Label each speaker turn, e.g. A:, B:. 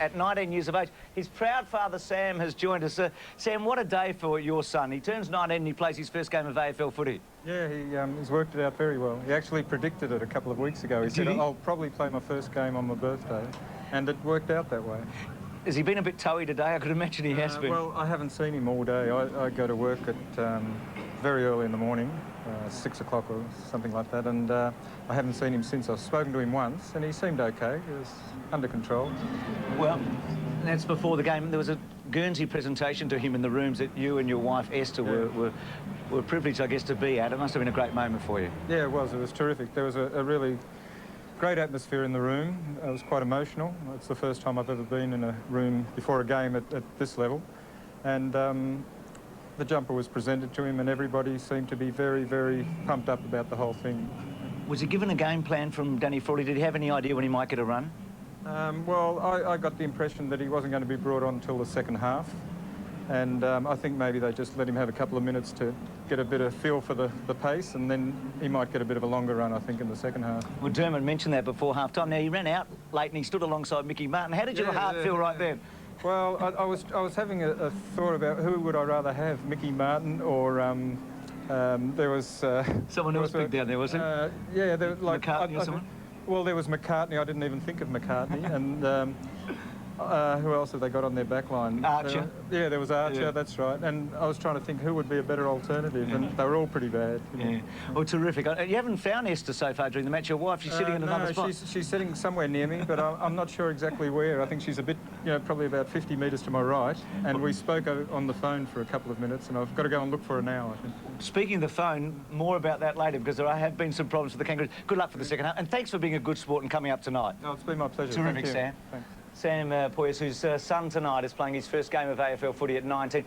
A: at 19 years of age. His proud father, Sam, has joined us. Sam, what a day for your son. He turns 19 and he plays his first game of AFL footy.
B: Yeah, he's worked it out very well. He actually predicted it a couple of weeks ago. He said, I'll probably play my first game on my birthday, and it worked out that way.
A: Has he been a bit toey today? I could imagine he has been.
B: Well, I haven't seen him all day. I go to work at very early in the morning, 6 o'clock or something like that, and I haven't seen him since. I've spoken to him once, and he seemed okay. He was under control.
A: Well, that's before the game. There was a Guernsey presentation to him in the rooms that you and your wife Esther were privileged, I guess, to be at. It must have been a great moment for you.
B: Yeah, it was. It was terrific. There was a really great atmosphere in the room. It was quite emotional. It's the first time I've ever been in a room before a game at this level. And the jumper was presented to him and everybody seemed to be very, very pumped up about the whole thing.
A: Was he given a game plan from Danny Frawley? Did he have any idea when he might get a run?
B: Well, I got the impression that he wasn't going to be brought on until the second half. And I think maybe they just let him have a couple of minutes to get a bit of feel for the pace, and then he might get a bit of a longer run, I think, in the second half.
A: Well, Dermot mentioned that before half-time. Now, he ran out late and he stood alongside Mickey Martin. How did your heart feel right then?
B: Well, I was having a thought about who would I rather have, Mickey Martin or there was...
A: someone else big down there, was it?
B: Yeah, there, like...
A: McCartney or someone?
B: Well, there was McCartney. I didn't even think of McCartney. And who else have they got on their back line?
A: Archer.
B: Yeah, there was Archer, that's right. And I was trying to think who would be a better alternative, and they were all pretty bad.
A: Yeah. Well, terrific. You haven't found Esther so far during the match. Your wife, she's sitting in another spot.
B: She's sitting somewhere near me, but I'm not sure exactly where. I think she's a bit, probably about 50 metres to my right. And we spoke on the phone for a couple of minutes, and I've got to go and look for her now, I think. Speaking
A: of the phone, more about that later, because there have been some problems with the Kangaroos. Good luck for the second half, and thanks for being a good sport and coming up tonight.
B: Oh, it's been my pleasure.
A: Terrific,
B: Thank you.
A: Sam.
B: Thanks.
A: Sam Poyas, whose son tonight is playing his first game of AFL footy at 19.